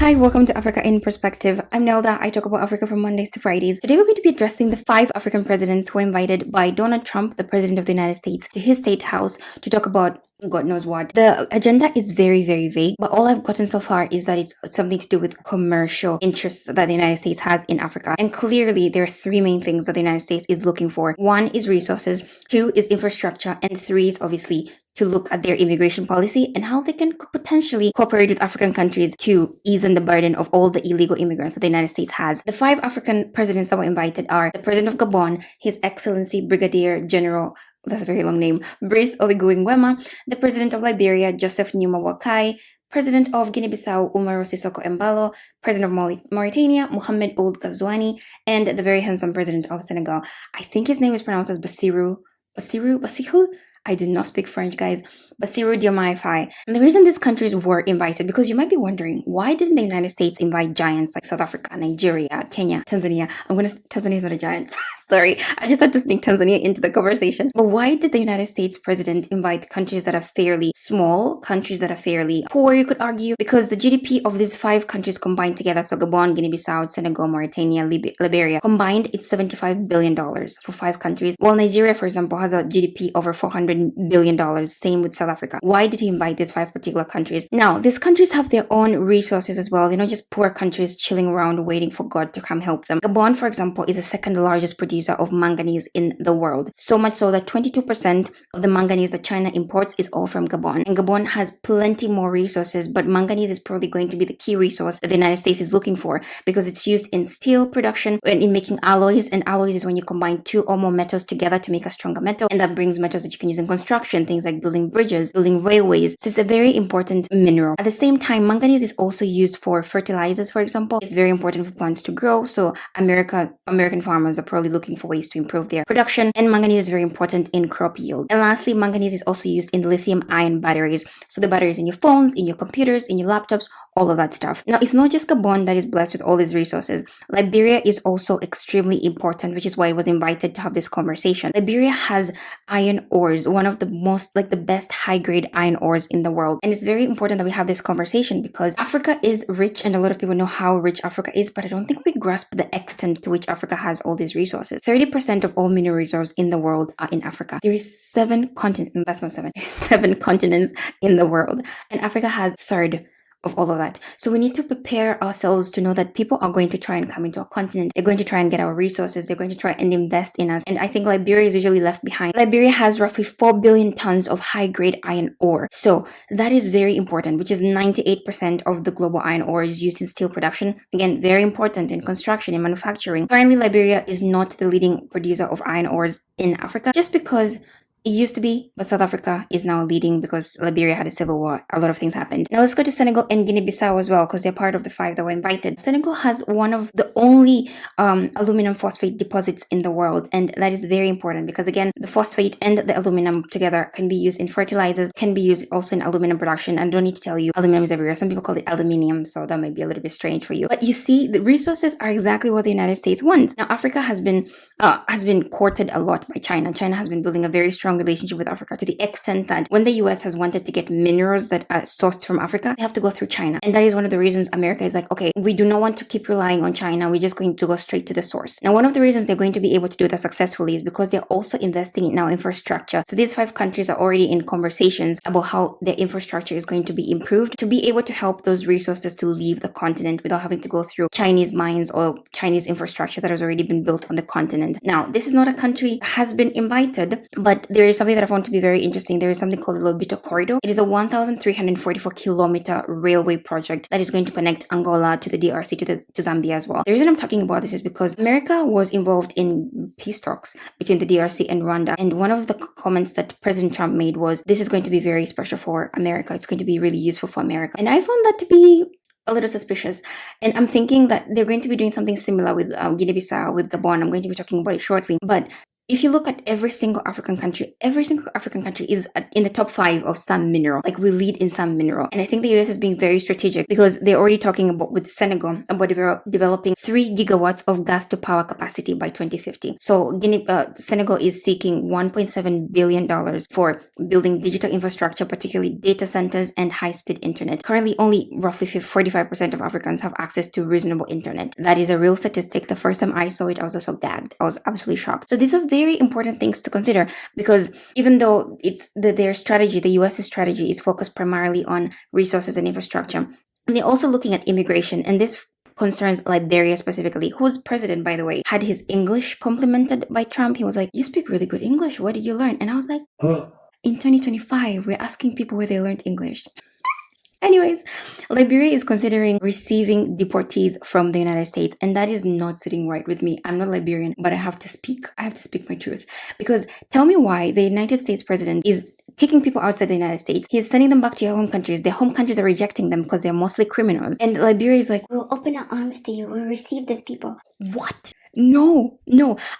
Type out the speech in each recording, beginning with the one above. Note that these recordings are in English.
Hi, welcome to Africa in Perspective. I'm Nelda. I talk about Africa from Mondays to Fridays. Today we're going to be addressing the 5 African presidents who were invited by Donald Trump, the President of the United States, to his state house to talk about God knows what. The agenda is very, very vague, but all I've gotten so far is that it's something to do with commercial interests that the United States has in Africa. And clearly, there are 3 main things that the United States is looking for. 1 is resources, 2 is infrastructure, and 3 is obviously to look at their immigration policy and how they can potentially cooperate with African countries to ease the burden of all the illegal immigrants that the United States has. The 5 African presidents that were invited are the President of Gabon, His Excellency Brigadier General, that's a very long name, Brice Oligui Nguema, the President of Liberia, Joseph Numa Wakai, President of Guinea-Bissau, Umaru Sissoco Embalo, President of Mauritania, Mohamed Ould Ghazouani, and the very handsome President of Senegal. I think his name is pronounced as Basiru. I do not speak French, guys. Bassirou Diomaye Faye. And the reason these countries were invited, because you might be wondering, why didn't the United States invite giants like South Africa, Nigeria, Kenya, Tanzania? Tanzania is not a giant. Sorry, I just had to sneak Tanzania into the conversation. But why did the United States president invite countries that are fairly small, countries that are fairly poor, you could argue? Because the GDP of these 5 countries combined together, so Gabon, Guinea-Bissau, Senegal, Mauritania, Liberia, combined it's $75 billion for 5 countries. While Nigeria, for example, has a GDP over $400 billion, same with South Africa. Why did he invite these 5 particular countries? Now, these countries have their own resources as well. They're not just poor countries chilling around waiting for God to come help them. Gabon, for example, is the 2nd largest producer of manganese in the world. So much so that 22% of the manganese that China imports is all from Gabon. And Gabon has plenty more resources, but manganese is probably going to be the key resource that the United States is looking for because it's used in steel production and in making alloys. And alloys is when you combine 2 or more metals together to make a stronger metal. And that brings metals that you can use in construction, things like building bridges, building railways. So it's a very important mineral. At the same time, manganese is also used for fertilizers, for example. It's very important for plants to grow. So American farmers are probably looking for ways to improve their production. And manganese is very important in crop yield. And lastly, manganese is also used in lithium-ion batteries. So the batteries in your phones, in your computers, in your laptops, all of that stuff. Now, it's not just Gabon that is blessed with all these resources. Liberia is also extremely important, which is why I was invited to have this conversation. Liberia has iron ores, one of the most, the best high-grade iron ores in the world. And it's very important that we have this conversation because Africa is rich and a lot of people know how rich Africa is, but I don't think we grasp the extent to which Africa has all these resources. 30% of all mineral reserves in the world are in Africa. There is 7 continents, that's not 7, there's 7 continents in the world. And Africa has third of all of that. So we need to prepare ourselves to know that people are going to try and come into our continent. They're going to try and get our resources. They're going to try and invest in us. And I think Liberia is usually left behind. Liberia has roughly 4 billion tons of high-grade iron ore. So that is very important, which is 98% of the global iron ore is used in steel production. Again, very important in construction and manufacturing. Currently, Liberia is not the leading producer of iron ores in Africa just because it used to be, but South Africa is now leading because Liberia had a civil war. A lot of things happened. Now let's go to Senegal and Guinea-Bissau as well because they're part of the 5 that were invited. Senegal has one of the only aluminum phosphate deposits in the world, and that is very important because again, the phosphate and the aluminum together can be used in fertilizers, can be used also in aluminum production. And I don't need to tell you, aluminum is everywhere. Some people call it aluminium, so that might be a little bit strange for you. But you see, the resources are exactly what the United States wants. Now, Africa has been courted a lot by China. China has been building a very strong relationship with Africa to the extent that when the US has wanted to get minerals that are sourced from Africa, they have to go through China. And that is one of the reasons America is like, okay, we do not want to keep relying on China. We're just going to go straight to the source. Now, one of the reasons they're going to be able to do that successfully is because they're also investing in our infrastructure. So these 5 countries are already in conversations about how their infrastructure is going to be improved to be able to help those resources to leave the continent without having to go through Chinese mines or Chinese infrastructure that has already been built on the continent. Now, this is not a country that has been invited, but there is something that I found to be very interesting. There is something called the Lobito Corridor. It is a 1,344 kilometer railway project that is going to connect Angola to the DRC to Zambia as well. The reason I'm talking about this is because America was involved in peace talks between the DRC and Rwanda. And one of the comments that President Trump made was, this is going to be very special for America. It's going to be really useful for America. And I found that to be a little suspicious. And I'm thinking that they're going to be doing something similar with Guinea-Bissau, with Gabon. I'm going to be talking about it shortly. But if you look at every single African country is in the top 5 of some mineral. Like, we lead in some mineral. And I think the US is being very strategic because they're already talking about, with Senegal, about developing 3 gigawatts of gas to power capacity by 2050. So Senegal is seeking $1.7 billion for building digital infrastructure, particularly data centers and high-speed internet. Currently, only roughly 45% of Africans have access to reasonable internet. That is a real statistic. The first time I saw it, I was also gagged. I was absolutely shocked. So these are very important things to consider, because even though it's their strategy, the US's strategy is focused primarily on resources and infrastructure, and they're also looking at immigration, and this concerns Liberia specifically, whose president, by the way, had his English complimented by Trump. He was like, "You speak really good English. Where did you learn?" And I was like, in 2025, we're asking people where they learned English. Anyways, Liberia is considering receiving deportees from the United States, and that is not sitting right with me. I'm not Liberian, but I have to speak my truth. Because tell me why the United States president is kicking people outside the United States. He's sending them back to their home countries. Their home countries are rejecting them because they're mostly criminals. And Liberia is like, "We'll open our arms to you. We'll receive these people." What? No.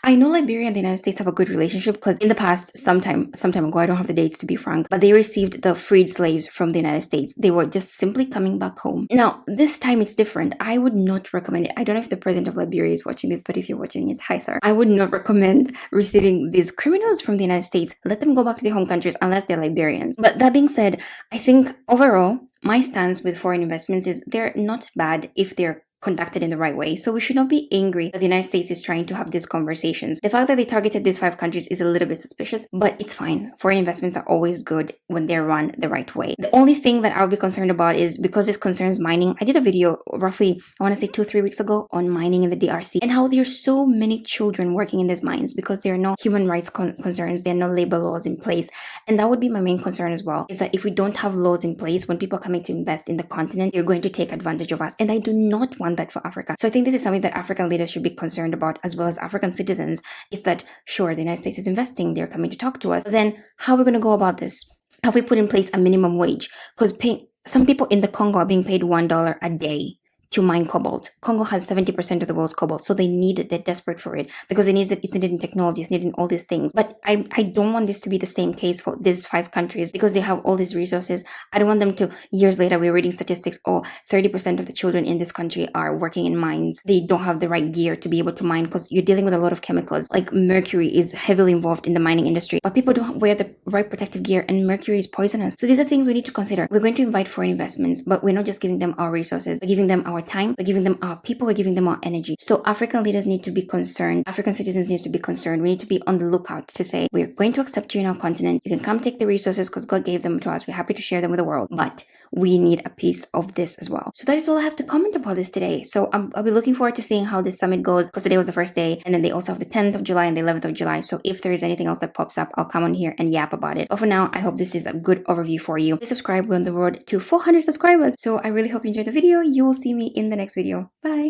I know Liberia and the United States have a good relationship because in the past, sometime ago, I don't have the dates to be frank, but they received the freed slaves from the United States. They were just simply coming back home. Now, this time it's different. I would not recommend it. I don't know if the president of Liberia is watching this, but if you're watching it, hi sir. I would not recommend receiving these criminals from the United States. Let them go back to their home countries unless they're Liberians. But that being said, I think overall, my stance with foreign investments is they're not bad if they're conducted in the right way. So we should not be angry that the United States is trying to have these conversations. The fact that they targeted these 5 countries is a little bit suspicious, but it's fine. Foreign investments are always good when they're run the right way. The only thing that I'll be concerned about is because this concerns mining. I did a video roughly, I want to say 2-3 weeks ago on mining in the DRC and how there's so many children working in these mines because there are no human rights concerns, there are no labor laws in place. And that would be my main concern as well, is that if we don't have laws in place, when people are coming to invest in the continent, they're going to take advantage of us. And I do not want that for Africa. So I think this is something that African leaders should be concerned about, as well as African citizens, is that sure, the United States is investing, they're coming to talk to us, but then how are we going to go about this? Have we put in place a minimum wage? Because some people in the Congo are being paid $1 a day to mine cobalt. Congo has 70% of the world's cobalt, so they need it. They're desperate for it because it's needed in technology, it's needed in all these things. But I don't want this to be the same case for these 5 countries because they have all these resources. I don't want them to, years later, we're reading statistics, 30% of the children in this country are working in mines. They don't have the right gear to be able to mine because you're dealing with a lot of chemicals. Like mercury is heavily involved in the mining industry, but people don't wear the right protective gear and mercury is poisonous. So these are things we need to consider. We're going to invite foreign investments, but we're not just giving them our resources, we're giving them our time, we're giving them our people, we're giving them our energy. So African leaders need to be concerned. African citizens need to be concerned. We need to be on the lookout to say, we're going to accept you in our continent. You can come take the resources because God gave them to us. We're happy to share them with the world, but we need a piece of this as well. So that is all I have to comment about this today. So I'll be looking forward to seeing how this summit goes because today was the first day and then they also have the 10th of July and the 11th of July. So if there is anything else that pops up, I'll come on here and yap about it. But for now, I hope this is a good overview for you. Please subscribe. We're on the road to 400 subscribers. So I really hope you enjoyed the video. You will see me in the next video. Bye.